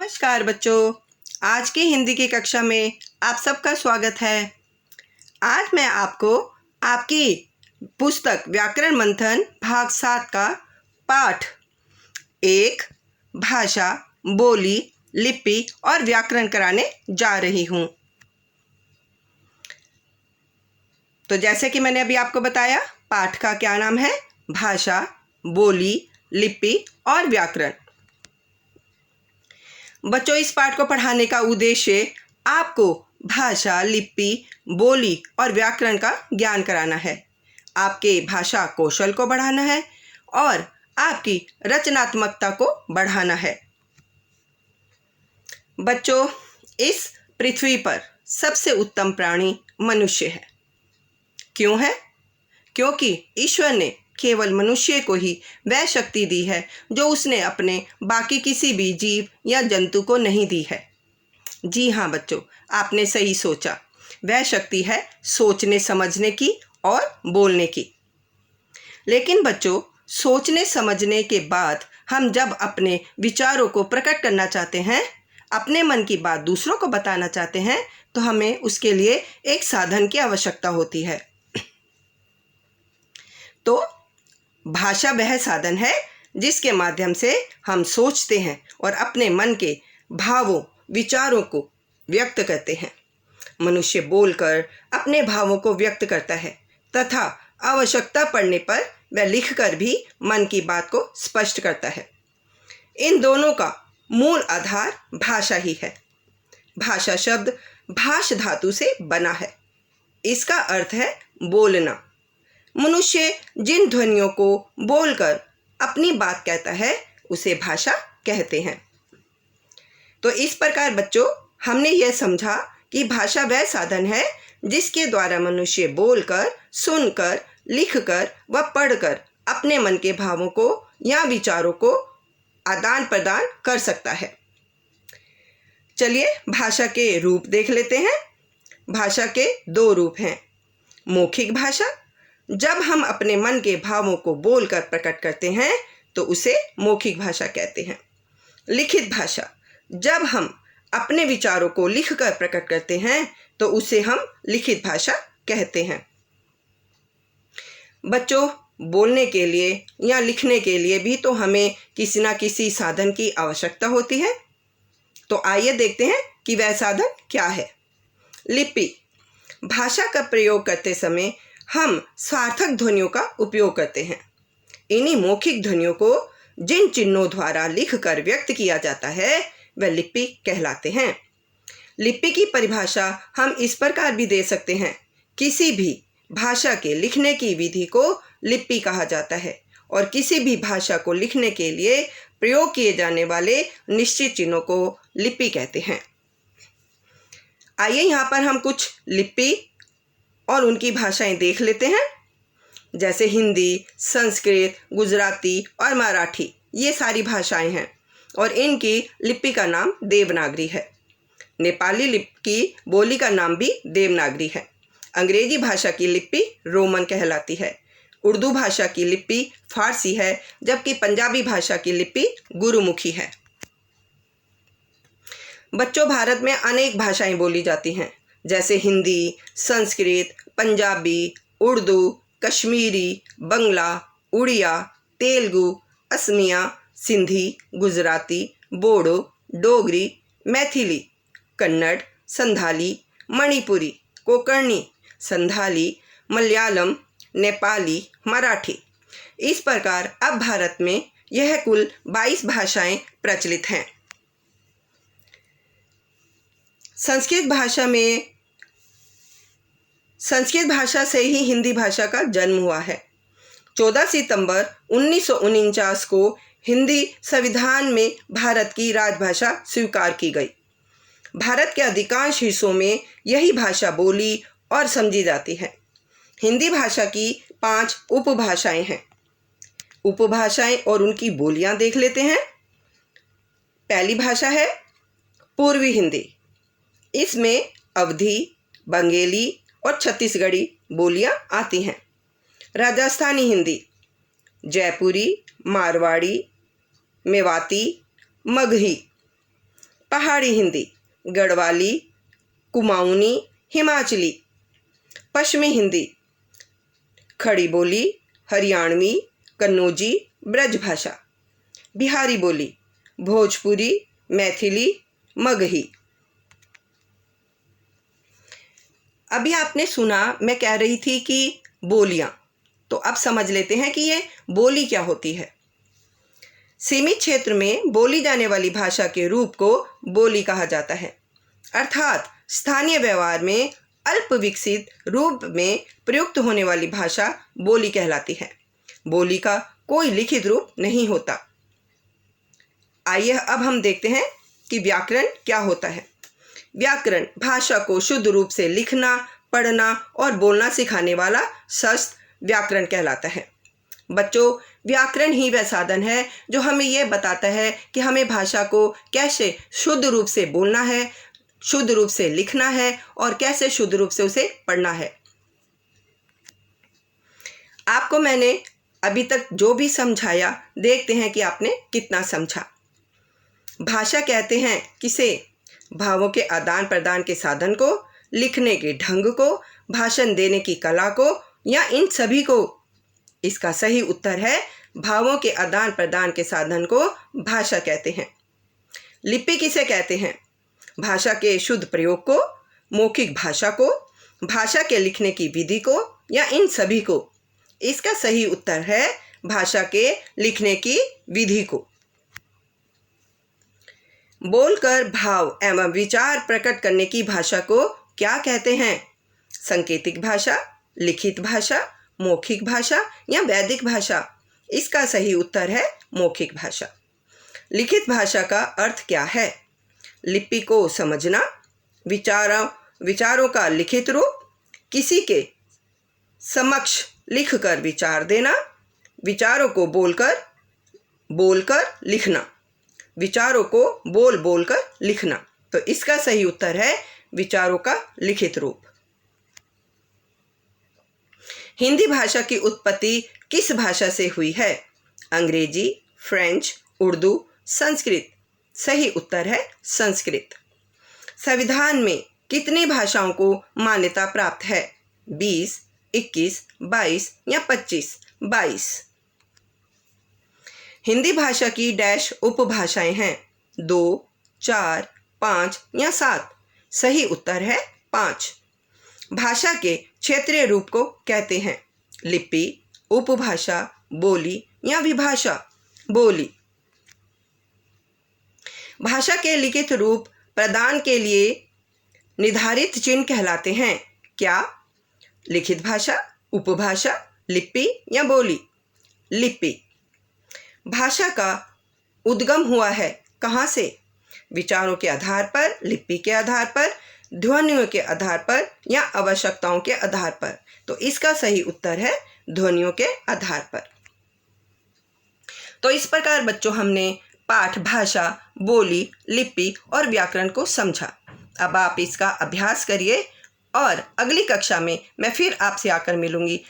नमस्कार बच्चों, आज की हिंदी की कक्षा में आप सबका स्वागत है। आज मैं आपको आपकी पुस्तक व्याकरण मंथन भाग 7 का पाठ 1 भाषा, बोली, लिपि और व्याकरण कराने जा रही हूँ। तो जैसे कि मैंने अभी आपको बताया, पाठ का क्या नाम है? भाषा, बोली, लिपि और व्याकरण। बच्चों, इस पाठ को पढ़ाने का उद्देश्य आपको भाषा, लिपि, बोली और व्याकरण का ज्ञान कराना है। आपके भाषा कौशल को बढ़ाना है और आपकी रचनात्मकता को बढ़ाना है। बच्चों, इस पृथ्वी पर सबसे उत्तम प्राणी मनुष्य है। क्यों है? क्योंकि ईश्वर ने केवल मनुष्य को ही वह शक्ति दी है जो उसने अपने बाकी किसी भी जीव या जंतु को नहीं दी है। जी हाँ बच्चों, आपने सही सोचा। वह शक्ति है सोचने समझने की और बोलने की। लेकिन बच्चों, सोचने समझने के बाद हम जब अपने विचारों को प्रकट करना चाहते हैं, अपने मन की बात दूसरों को बताना चाहते हैं, तो हमें उसके लिए एक साधन की आवश्यकता होती है। तो भाषा वह साधन है जिसके माध्यम से हम सोचते हैं और अपने मन के भावों, विचारों को व्यक्त करते हैं। मनुष्य बोलकर अपने भावों को व्यक्त करता है तथा आवश्यकता पड़ने पर वह लिखकर भी मन की बात को स्पष्ट करता है। इन दोनों का मूल आधार भाषा ही है। भाषा शब्द भाष धातु से बना है। इसका अर्थ है बोलना। मनुष्य जिन ध्वनियों को बोलकर अपनी बात कहता है उसे भाषा कहते हैं। तो इस प्रकार बच्चों, हमने यह समझा कि भाषा वह साधन है जिसके द्वारा मनुष्य बोलकर, सुनकर, लिखकर व पढ़कर अपने मन के भावों को या विचारों को आदान प्रदान कर सकता है। चलिए भाषा के रूप देख लेते हैं। भाषा के 2 रूप हैं। मौखिक भाषा, जब हम अपने मन के भावों को बोलकर प्रकट करते हैं तो उसे मौखिक भाषा कहते हैं। लिखित भाषा, जब हम अपने विचारों को लिखकर प्रकट करते हैं तो उसे हम लिखित भाषा कहते हैं। बच्चों, बोलने के लिए या लिखने के लिए भी तो हमें किसी न किसी साधन की आवश्यकता होती है। तो आइए देखते हैं कि वह साधन क्या है। लिपि, भाषा का प्रयोग करते समय हम सार्थक ध्वनियों का उपयोग करते हैं। इन्हीं मौखिक ध्वनियों को जिन चिन्हों द्वारा लिखकर व्यक्त किया जाता है वह लिपि कहलाते हैं। लिपि की परिभाषा हम इस प्रकार भी दे सकते हैं। किसी भी भाषा के लिखने की विधि को लिपि कहा जाता है और किसी भी भाषा को लिखने के लिए प्रयोग किए जाने वाले निश्चित चिन्हों को लिपि कहते हैं। आइए यहाँ पर हम कुछ लिपि और उनकी भाषाएं देख लेते हैं। जैसे हिंदी, संस्कृत, गुजराती और मराठी, ये सारी भाषाएं हैं और इनकी लिपि का नाम देवनागरी है। नेपाली लिपि की बोली का नाम भी देवनागरी है। अंग्रेजी भाषा की लिपि रोमन कहलाती है। उर्दू भाषा की लिपि फारसी है, जबकि पंजाबी भाषा की लिपि गुरुमुखी है। बच्चों, भारत में अनेक भाषाएं बोली जाती हैं, जैसे हिंदी, संस्कृत, पंजाबी, उर्दू, कश्मीरी, बंगला, उड़िया, तेलुगु, असमिया, सिंधी, गुजराती, बोडो, डोगरी, मैथिली, कन्नड़, संथाली, मणिपुरी, कोंकणी, संथाली, मलयालम, नेपाली, मराठी। इस प्रकार अब भारत में यह कुल 22 भाषाएं प्रचलित हैं। संस्कृत भाषा से ही हिंदी भाषा का जन्म हुआ है। 14 सितंबर 1949 को हिंदी संविधान में भारत की राजभाषा स्वीकार की गई। भारत के अधिकांश हिस्सों में यही भाषा बोली और समझी जाती है। हिंदी भाषा की 5 उपभाषाएं हैं। उपभाषाएं और उनकी बोलियां देख लेते हैं। पहली भाषा है पूर्वी हिंदी। इसमें अवधी, बंगेली और छत्तीसगढ़ी बोलियां आती हैं। राजस्थानी हिंदी, जयपुरी, मारवाड़ी, मेवाती, मगही। पहाड़ी हिंदी, गढ़वाली, कुमाऊनी, हिमाचली। पश्चिमी हिंदी, खड़ी बोली, हरियाणवी, कन्नौजी, ब्रजभाषा। बिहारी बोली, भोजपुरी, मैथिली, मगही। अभी आपने सुना मैं कह रही थी कि बोलियां, तो अब समझ लेते हैं कि ये बोली क्या होती है। सीमित क्षेत्र में बोली जाने वाली भाषा के रूप को बोली कहा जाता है, अर्थात स्थानीय व्यवहार में अल्प विकसित रूप में प्रयुक्त होने वाली भाषा बोली कहलाती है। बोली का कोई लिखित रूप नहीं होता। आइए अब हम देखते हैं कि व्याकरण क्या होता है। व्याकरण भाषा को शुद्ध रूप से लिखना, पढ़ना और बोलना सिखाने वाला शास्त्र व्याकरण कहलाता है। बच्चों, व्याकरण ही वह साधन है जो हमें यह बताता है कि हमें भाषा को कैसे शुद्ध रूप से बोलना है, शुद्ध रूप से लिखना है और कैसे शुद्ध रूप से उसे पढ़ना है। आपको मैंने अभी तक जो भी समझाया, देखते हैं कि आपने कितना समझा। भाषा कहते हैं किसे? भावों के आदान प्रदान के साधन को, लिखने के ढंग को, भाषण देने की कला को, या इन सभी को? इसका सही उत्तर है भावों के आदान प्रदान के साधन को भाषा कहते हैं। लिपि किसे कहते हैं? भाषा के शुद्ध प्रयोग को, मौखिक भाषा को, भाषा के लिखने की विधि को, या इन सभी को? इसका सही उत्तर है भाषा के लिखने की विधि को। बोलकर भाव एवं विचार प्रकट करने की भाषा को क्या कहते हैं? सांकेतिक भाषा, लिखित भाषा, मौखिक भाषा या वैदिक भाषा? इसका सही उत्तर है मौखिक भाषा। लिखित भाषा का अर्थ क्या है? लिपि को समझना, विचारों का लिखित रूप, किसी के समक्ष लिखकर विचार देना, विचारों को बोलकर लिखना, विचारों को बोलकर लिखना। तो इसका सही उत्तर है विचारों का लिखित रूप। हिंदी भाषा की उत्पत्ति किस भाषा से हुई है? अंग्रेजी, फ्रेंच, उर्दू, संस्कृत? सही उत्तर है संस्कृत। संविधान में कितनी भाषाओं को मान्यता प्राप्त है? 20, 21, 22 या 25? 22। हिंदी भाषा की डैश उपभाषाएं हैं? 2, 4, 5 या 7? सही उत्तर है 5। भाषा के क्षेत्रीय रूप को कहते हैं? लिपि, उपभाषा, बोली या विभाषा? बोली। भाषा के लिखित रूप प्रदान के लिए निर्धारित चिन्ह कहलाते हैं क्या? लिखित भाषा, उपभाषा, लिपि या बोली? लिपि। भाषा का उद्गम हुआ है कहाँ से? विचारों के आधार पर, लिपि के आधार पर, ध्वनियों के आधार पर या आवश्यकताओं के आधार पर? तो इसका सही उत्तर है ध्वनियों के आधार पर। तो इस प्रकार बच्चों हमने पाठ, भाषा, बोली, लिपि और व्याकरण को समझा। अब आप इसका अभ्यास करिए और अगली कक्षा में मैं फिर आपसे आकर मिलूंगी।